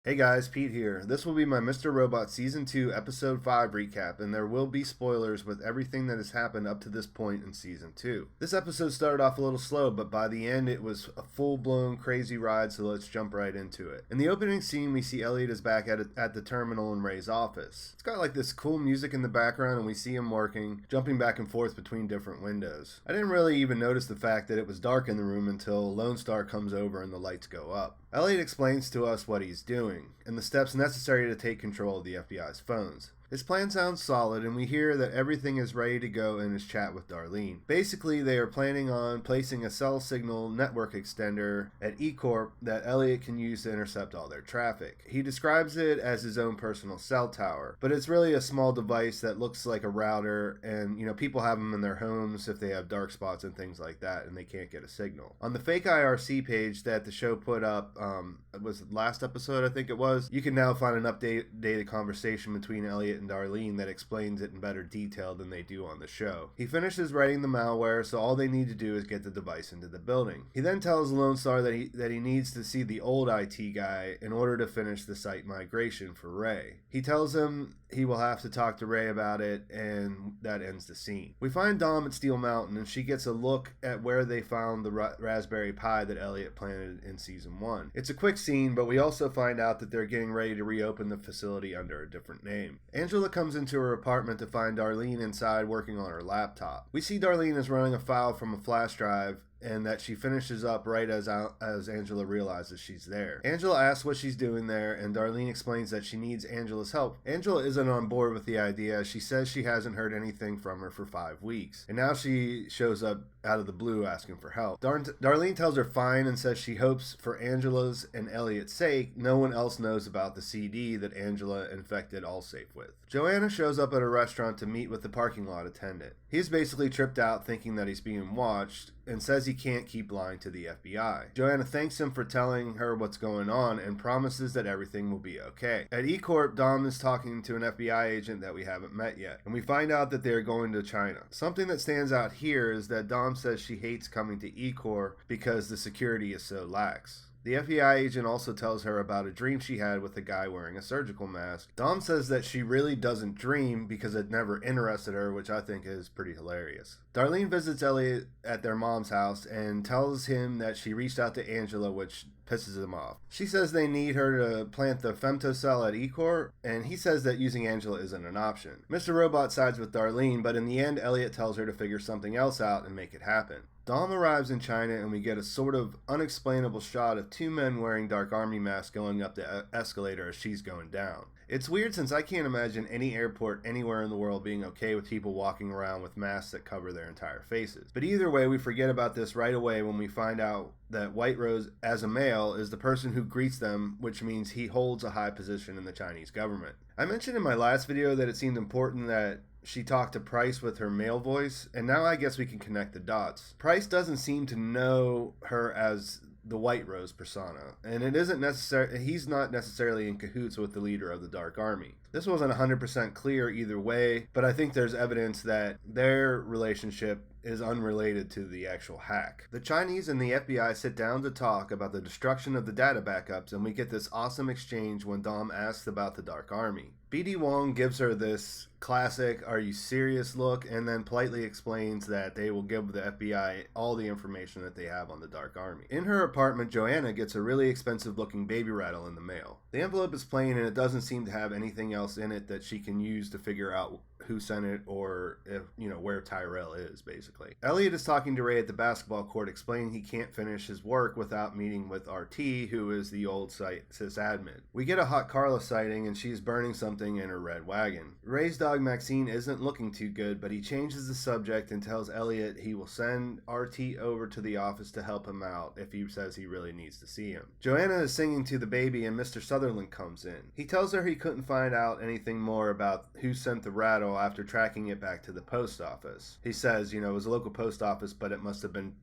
Hey guys, Pete here. This will be my Mr. Robot Season 2 Episode 5 recap, and there will be spoilers with everything that has happened up to this point in Season 2. This episode started off a little slow, but by the end it was a full-blown crazy ride, so let's jump right into it. In the opening scene, we see Elliot is back at the terminal in Ray's office. It's got like this cool music in the background, and we see him working, jumping back and forth between different windows. I didn't really even notice the fact that it was dark in the room until Lone Star comes over and the lights go up. Elliot explains to us what he's doing, and the steps necessary to take control of the FBI's phones. His plan sounds solid, and we hear that everything is ready to go in his chat with Darlene. Basically, they are planning on placing a cell signal network extender at E Corp that Elliot can use to intercept all their traffic. He describes it as his own personal cell tower, but it's really a small device that looks like a router, and people have them in their homes if they have dark spots and things like that, and they can't get a signal. On the fake IRC page that the show put up, it was last episode I think it was, you can now find an updated conversation between Elliot and Darlene that explains it in better detail than they do on the show. He finishes writing the malware, so all they need to do is get the device into the building. He then tells Lone Star that he needs to see the old IT guy in order to finish the site migration for Ray. He tells him he will have to talk to Ray about it, and that ends the scene. We find Dom at Steel Mountain, and she gets a look at where they found the Raspberry Pi that Elliot planted in Season 1. It's a quick scene, but we also find out that they're getting ready to reopen the facility under a different name. Angela comes into her apartment to find Darlene inside working on her laptop. We see Darlene is running a file from a flash drive, and that she finishes up right as Angela realizes she's there. Angela asks what she's doing there, and Darlene explains that she needs Angela's help. Angela isn't on board with the idea. She says she hasn't heard anything from her for 5 weeks, and now she shows up out of the blue asking for help. Darlene tells her fine and says she hopes for Angela's and Elliot's sake no one else knows about the CD that Angela infected Allsafe with. Joanna shows up at a restaurant to meet with the parking lot attendant. He's basically tripped out thinking that he's being watched and says he can't keep lying to the FBI. Joanna thanks him for telling her what's going on and promises that everything will be okay. At E Corp, Dom is talking to an FBI agent that we haven't met yet, and we find out that they are going to China. Something that stands out here is that Dom says she hates coming to E Corp because the security is so lax. The FBI agent also tells her about a dream she had with a guy wearing a surgical mask. Dom says that she really doesn't dream because it never interested her, which I think is pretty hilarious. Darlene visits Elliot at their mom's house and tells him that she reached out to Angela, which pisses him off. She says they need her to plant the femtocell at E Corp, and he says that using Angela isn't an option. Mr. Robot sides with Darlene, but in the end, Elliot tells her to figure something else out and make it happen. Dom arrives in China, and we get a sort of unexplainable shot of two men wearing Dark Army masks going up the escalator as she's going down. It's weird since I can't imagine any airport anywhere in the world being okay with people walking around with masks that cover their entire faces. But either way, we forget about this right away when we find out that Whiterose, as a male, is the person who greets them, which means he holds a high position in the Chinese government. I mentioned in my last video that it seemed important that she talked to Price with her male voice, and now I guess we can connect the dots. Price doesn't seem to know her as the Whiterose persona, and he's not necessarily in cahoots with the leader of the Dark Army. This wasn't 100% clear either way, but I think there's evidence that their relationship is unrelated to the actual hack. The Chinese and the FBI sit down to talk about the destruction of the data backups, and we get this awesome exchange when Dom asks about the Dark Army. BD Wong gives her this classic "are you serious" look, and then politely explains that they will give the FBI all the information that they have on the Dark Army. In her apartment, Joanna gets a really expensive looking baby rattle in the mail. The envelope is plain, and it doesn't seem to have anything else in it that she can use to figure out who sent it or if where Tyrell is, basically. Elliot is talking to Ray at the basketball court, explaining he can't finish his work without meeting with RT, who is the old site sysadmin. We get a hot Carla sighting, and she's burning something in her red wagon. Ray's dog Maxine isn't looking too good, but he changes the subject and tells Elliot he will send RT over to the office to help him out if he says he really needs to see him. Joanna is singing to the baby, and Mr. Sutherland comes in. He tells her he couldn't find out anything more about who sent the rattle after tracking it back to the post office. He says, it was a local post office, but it must have been,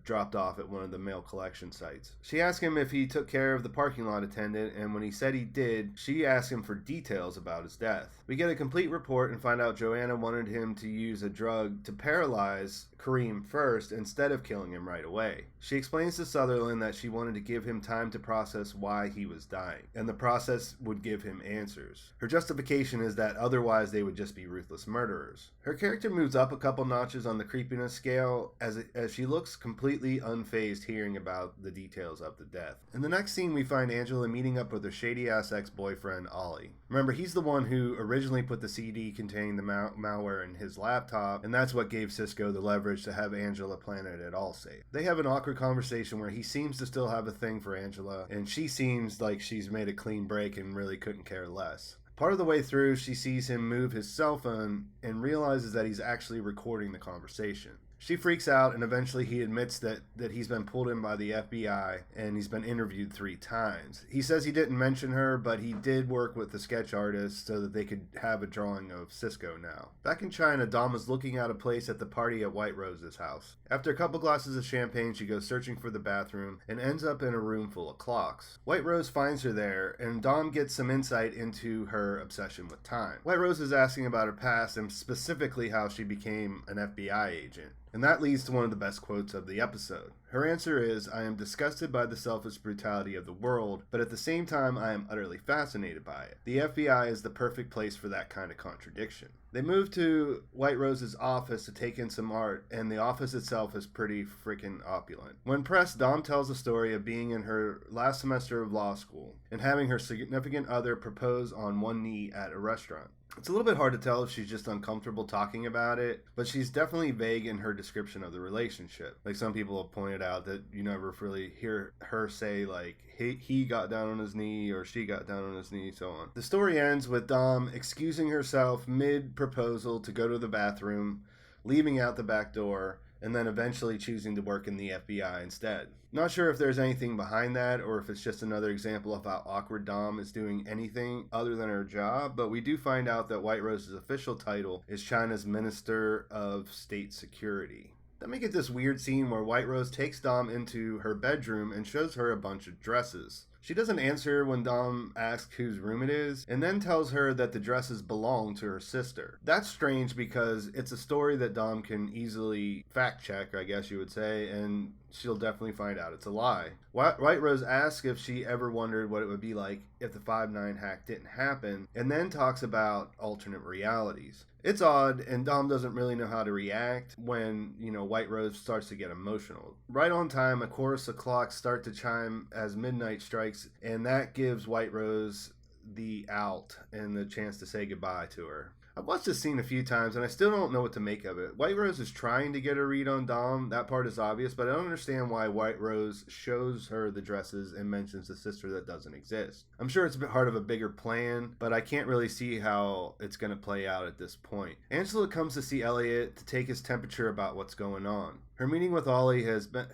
dropped off at one of the mail collection sites. She asked him if he took care of the parking lot attendant, and when he said he did, she asked him for details about his death. We get a complete report and find out Joanna wanted him to use a drug to paralyze Kareem first instead of killing him right away. She explains to Sutherland that she wanted to give him time to process why he was dying, and the process would give him answers. Her justification is that otherwise they would just be ruthless murderers. Her character moves up a couple notches on the creepiness scale as she looks completely unfazed hearing about the details of the death. In the next scene, we find Angela meeting up with her shady-ass ex-boyfriend, Ollie. Remember, he's the one who originally put the CD containing the malware in his laptop, and that's what gave Cisco the leverage to have Angela planted it all safe. They have an awkward conversation where he seems to still have a thing for Angela, and she seems like she's made a clean break and really couldn't care less. Part of the way through, she sees him move his cell phone and realizes that he's actually recording the conversation. She freaks out, and eventually he admits that he's been pulled in by the FBI and he's been interviewed 3 times. He says he didn't mention her, but he did work with the sketch artist so that they could have a drawing of Cisco now. Back in China, Dom is looking out a place at the party at Whiterose's house. After a couple glasses of champagne, she goes searching for the bathroom and ends up in a room full of clocks. Whiterose finds her there, and Dom gets some insight into her obsession with time. Whiterose is asking about her past and specifically how she became an FBI agent. And that leads to one of the best quotes of the episode. Her answer is, "I am disgusted by the selfish brutality of the world, but at the same time I am utterly fascinated by it. The FBI is the perfect place for that kind of contradiction." They move to Whiterose's office to take in some art, and the office itself is pretty freaking opulent. When pressed, Dom tells the story of being in her last semester of law school and having her significant other propose on one knee at a restaurant. It's a little bit hard to tell if she's just uncomfortable talking about it, but she's definitely vague in her description of the relationship. Like, some people have pointed out that you never really hear her say, like, he got down on his knee or she got down on his knee, so on. The story ends with Dom excusing herself mid-proposal to go to the bathroom, leaving out the back door, and then eventually choosing to work in the FBI instead. Not sure if there's anything behind that or if it's just another example of how awkward Dom is doing anything other than her job, but we do find out that Whiterose's official title is China's Minister of State Security. Then we get this weird scene where Whiterose takes Dom into her bedroom and shows her a bunch of dresses. She doesn't answer when Dom asks whose room it is, and then tells her that the dresses belong to her sister. That's strange because it's a story that Dom can easily fact check, I guess you would say, and she'll definitely find out it's a lie. Whiterose asks if she ever wondered what it would be like if the 5/9 hack didn't happen, and then talks about alternate realities. It's odd, and Dom doesn't really know how to react when, Whiterose starts to get emotional. Right on time, a chorus of clocks start to chime as midnight strikes, and that gives Whiterose the out and the chance to say goodbye to her. I've watched this scene a few times, and I still don't know what to make of it. Whiterose is trying to get a read on Dom. That part is obvious, but I don't understand why Whiterose shows her the dresses and mentions the sister that doesn't exist. I'm sure it's a bit part of a bigger plan, but I can't really see how it's going to play out at this point. Angela comes to see Elliot to take his temperature about what's going on. Her meeting with Ollie has been,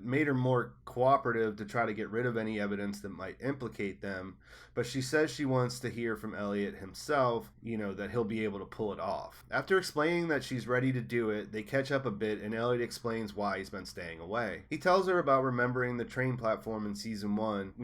made her more cooperative to try to get rid of any evidence that might implicate them, but she says she wants to hear from Elliot himself, that he'll be able to pull it off. After explaining that she's ready to do it, they catch up a bit and Elliot explains why he's been staying away. He tells her about remembering the train platform in season 1,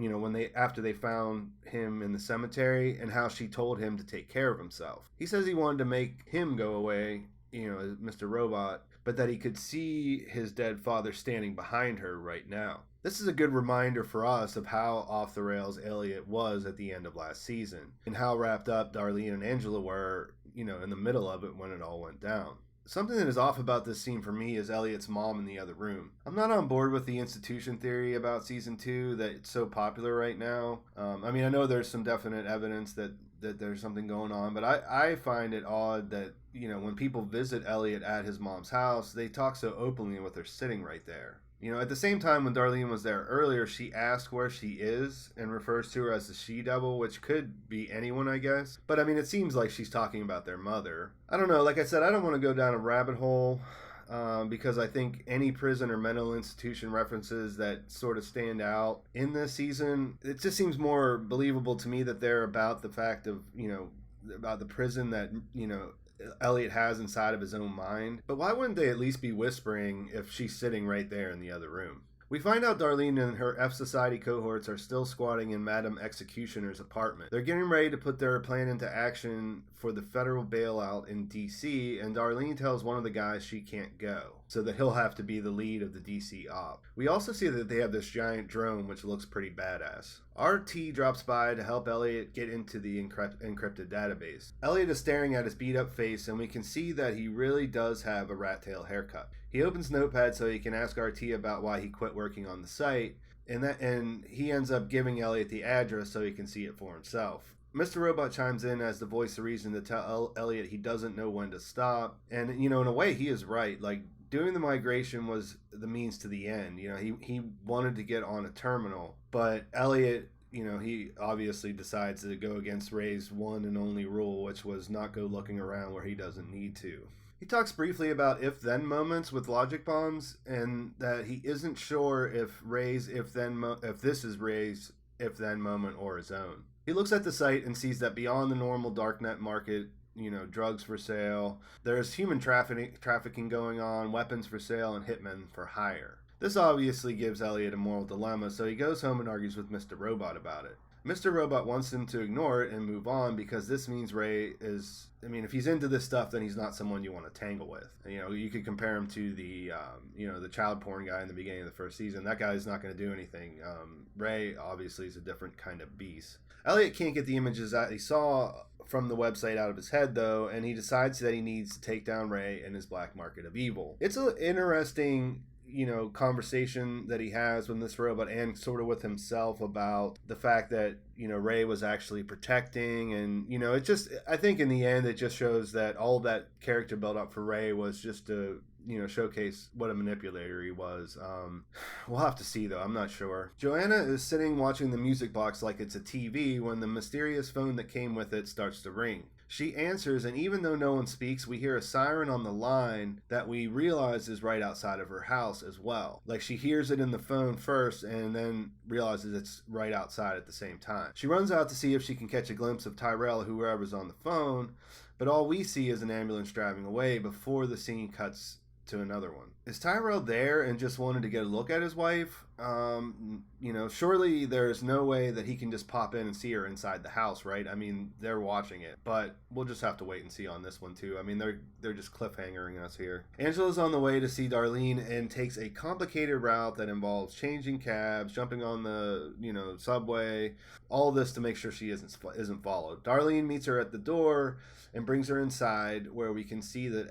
after they found him in the cemetery, and how she told him to take care of himself. He says he wanted to make him go away, Mr. Robot, but that he could see his dead father standing behind her right now. This is a good reminder for us of how off the rails Elliot was at the end of last season, and how wrapped up Darlene and Angela were, in the middle of it when it all went down. Something that is off about this scene for me is Elliot's mom in the other room. I'm not on board with the institution theory about season 2 that it's so popular right now. I know there's some definite evidence that there's something going on, but I find it odd that, when people visit Elliot at his mom's house, they talk so openly with her sitting right there. At the same time, when Darlene was there earlier, she asked where she is and refers to her as the she-devil, which could be anyone, I guess. But, it seems like she's talking about their mother. I don't know. Like I said, I don't want to go down a rabbit hole because I think any prison or mental institution references that sort of stand out in this season, it just seems more believable to me that they're about the fact of, about the prison that, Elliot has inside of his own mind. But why wouldn't they at least be whispering if she's sitting right there in the other room? We find out Darlene and her F-Society cohorts are still squatting in Madam Executioner's apartment. They're getting ready to put their plan into action for the federal bailout in D.C., and Darlene tells one of the guys she can't go. so that he'll have to be the lead of the DC op. We also see that they have this giant drone, which looks pretty badass. RT drops by to help Elliot get into the encrypted database. Elliot is staring at his beat-up face, and we can see that he really does have a rat tail haircut. He opens Notepad so he can ask RT about why he quit working on the site, and he ends up giving Elliot the address so he can see it for himself. Mr. Robot chimes in as the voice of reason to tell Elliot he doesn't know when to stop, and in a way he is right. Like, doing the migration was the means to the end. He wanted to get on a terminal, but Elliot, he obviously decides to go against Ray's one and only rule, which was not go looking around where he doesn't need to. He talks briefly about if-then moments with logic bombs, and that he isn't sure if this is Ray's if-then moment or his own. He looks at the site and sees that beyond the normal darknet market, drugs for sale, there's human trafficking going on, weapons for sale, and hitmen for hire. This obviously gives Elliot a moral dilemma, so he goes home and argues with Mr. Robot about it. Mr. Robot wants him to ignore it and move on because this means Ray is, if he's into this stuff, then he's not someone you want to tangle with. You could compare him to the child porn guy in the beginning of the first season. That guy's not going to do anything. Ray obviously is a different kind of beast. Elliot can't get the images that he saw from the website out of his head, though, and he decides that he needs to take down Ray and his black market of evil. It's an interesting conversation that he has with this robot and sort of with himself about the fact that, Ray was actually protecting, and, it just, I think in the end, it just shows that all that character build up for Ray was just to, showcase what a manipulator he was. We'll have to see, though. I'm not sure. Joanna is sitting watching the music box like it's a TV when the mysterious phone that came with it starts to ring. She answers, and even though no one speaks, we hear a siren on the line that we realize is right outside of her house as well. Like, she hears it in the phone first and then realizes it's right outside at the same time. She runs out to see if she can catch a glimpse of Tyrell or whoever's on the phone, but all we see is an ambulance driving away before the scene cuts to another one. Is Tyrell there and just wanted to get a look at his wife? Surely there's no way that he can just pop in and see her inside the house, right? They're watching it, but we'll just have to wait and see on this one too. They're just cliffhangering us here. Angela's on the way to see Darlene and takes a complicated route that involves changing cabs, jumping on the, subway, all this to make sure she isn't followed. Darlene meets her at the door and brings her inside, where we can see that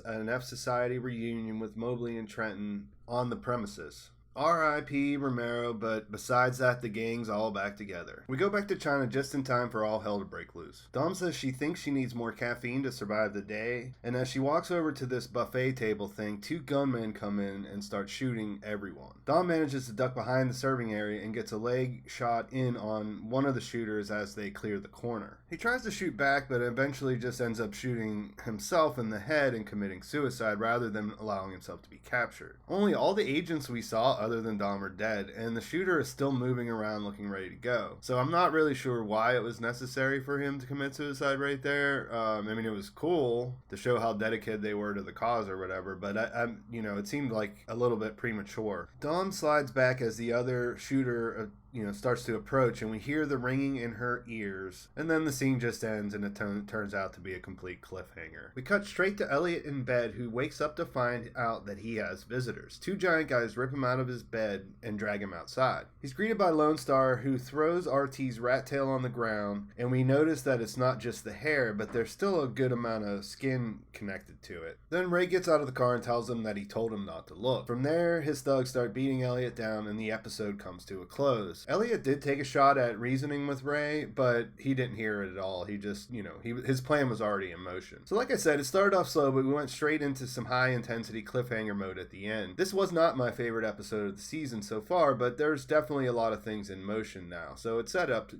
an F Society reunion with Mobley and Trenton on the premises. R.I.P. Romero, but besides that, the gang's all back together. We go back to China just in time for all hell to break loose. Dom says she thinks she needs more caffeine to survive the day, and as she walks over to this buffet table thing, two gunmen come in and start shooting everyone. Dom manages to duck behind the serving area and gets a leg shot in on one of the shooters as they clear the corner. He tries to shoot back, but eventually just ends up shooting himself in the head and committing suicide rather than allowing himself to be captured. Only all the agents we saw other than Dom are dead, and the shooter is still moving around looking ready to go. So I'm not really sure why it was necessary for him to commit suicide right there. It was cool to show how dedicated they were to the cause or whatever, but it seemed like a little bit premature. Dom slides back as the other shooter starts to approach, and we hear the ringing in her ears, and then the scene just ends and it turns out to be a complete cliffhanger. We cut straight to Elliot in bed, who wakes up to find out that he has visitors. Two giant guys rip him out of his bed and drag him outside. He's greeted by Lone Star, who throws RT's rat tail on the ground, and we notice that it's not just the hair, but there's still a good amount of skin connected to it. Then Ray gets out of the car and tells him that he told him not to look. From there, his thugs start beating Elliot down, and the episode comes to a close. Elliot did take a shot at reasoning with Ray, but he didn't hear it at all. He just, his plan was already in motion. So like I said, it started off slow, but we went straight into some high-intensity cliffhanger mode at the end. This was not my favorite episode of the season so far, but there's definitely a lot of things in motion now. So it set up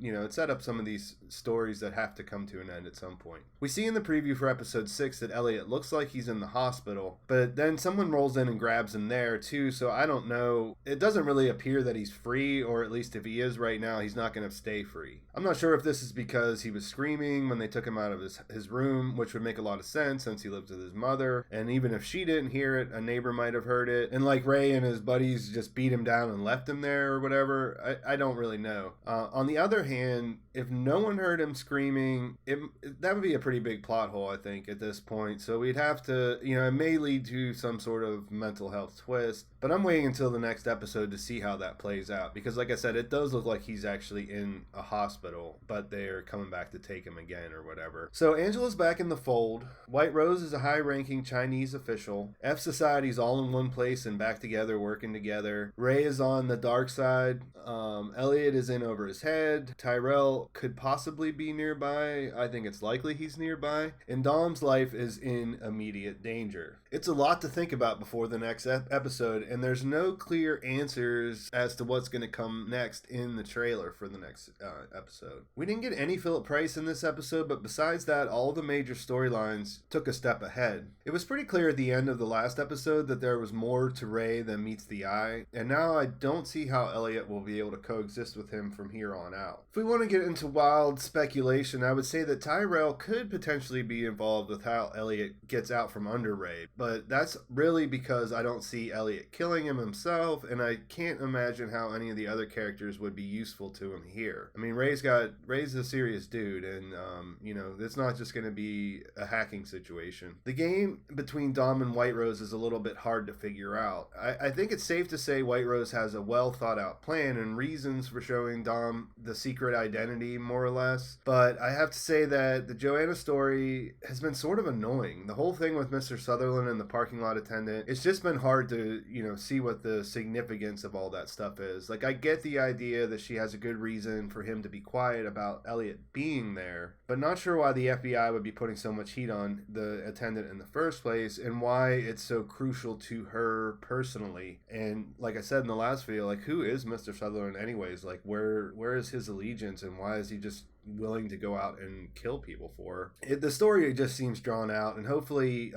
some of these stories that have to come to an end at some point. We see in the preview for episode 6 that Elliot looks like he's in the hospital, but then someone rolls in and grabs him there too, so I don't know. It doesn't really appear that he's free, or at least least if he is right now, he's not going to stay free. I'm not sure if this is because he was screaming when they took him out of his room, which would make a lot of sense since he lives with his mother. And even if she didn't hear it, a neighbor might have heard it. And like Ray and his buddies just beat him down and left him there or whatever. I don't really know. On the other hand, if no one heard him screaming, that would be a pretty big plot hole, I think, at this point. So we'd have to, it may lead to some sort of mental health twist. But I'm waiting until the next episode to see how that plays out. Because like I said, it does look like he's actually in a hospital, but they're coming back to take him again or whatever. So Angela's back in the fold. Whiterose is a high-ranking Chinese official. F Society's all in one place and back together, working together. Ray is on the dark side. Elliot is in over his head. Tyrell could possibly be nearby. I think it's likely he's nearby. And Dom's life is in immediate danger. It's a lot to think about before the next episode, and there's no clear answers as to what's going to come next in the trailer for the next episode. We didn't get any Philip Price in this episode, but besides that, all the major storylines took a step ahead. It was pretty clear at the end of the last episode that there was more to Ray than meets the eye, and now I don't see how Elliot will be able to coexist with him from here on out. If we want to get into wild speculation, I would say that Tyrell could potentially be involved with how Elliot gets out from under Ray, but that's really because I don't see Elliot killing him himself, and I can't imagine how any of the other characters would be useful to him here. I mean, Ray's a serious dude, and it's not just going to be a hacking situation. The game between Dom and Whiterose is a little bit hard to figure out. I think it's safe to say Whiterose has a well thought out plan and reasons for showing Dom the secret identity, more or less, but I have to say that the Joanna story has been sort of annoying. The whole thing with Mr. Sutherland and the parking lot attendant, it's just been hard to see what the significance of all that stuff is. Like, I get the idea that she has a good reason for him to be quiet about Elliot being there, but not sure why the FBI would be putting so much heat on the attendant in the first place, and why it's so crucial to her personally. And like I said in the last video, like, who is Mr. Sutherland anyways? Like, where is his allegiance, and why is he just willing to go out and kill people for her? The story just seems drawn out, and hopefully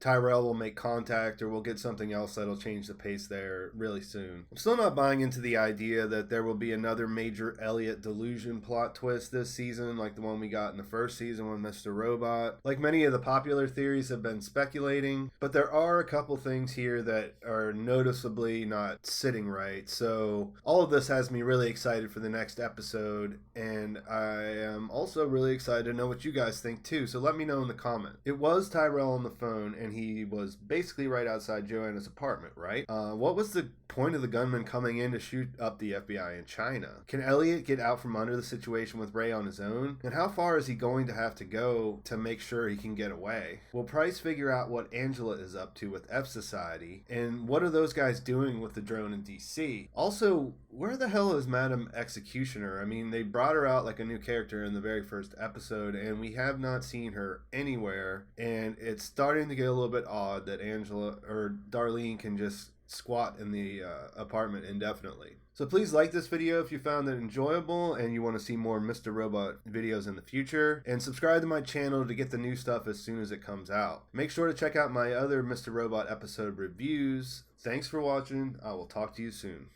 Tyrell will make contact, or we'll get something else that'll change the pace there really soon. I'm still not buying into the idea that there will be another major Elliot delusion plot twist this season like the one we got in the first season with Mr. Robot, like many of the popular theories have been speculating, but there are a couple things here that are noticeably not sitting right. So all of this has me really excited for the next episode, and I am also really excited to know what you guys think too, so let me know in the comment. It was Tyrell on the phone, and he was basically right outside Joanna's apartment, right? What was the point of the gunman coming in to shoot up the FBI in China? Can Elliot get out from under the situation with Ray on his own? And how far is he going to have to go to make sure he can get away? Will Price figure out what Angela is up to with F Society? And what are those guys doing with the drone in DC? Also, where the hell is Madam Executioner? I mean, they brought her out like a new character in the very first episode, and we have not seen her anywhere, and it's starting to get a little bit odd that Angela or Darlene can just squat in the apartment indefinitely. So please like this video if you found it enjoyable and you want to see more Mr. Robot videos in the future, and subscribe to my channel to get the new stuff as soon as it comes out. Make sure to check out my other Mr. Robot episode reviews. Thanks for watching. I will talk to you soon.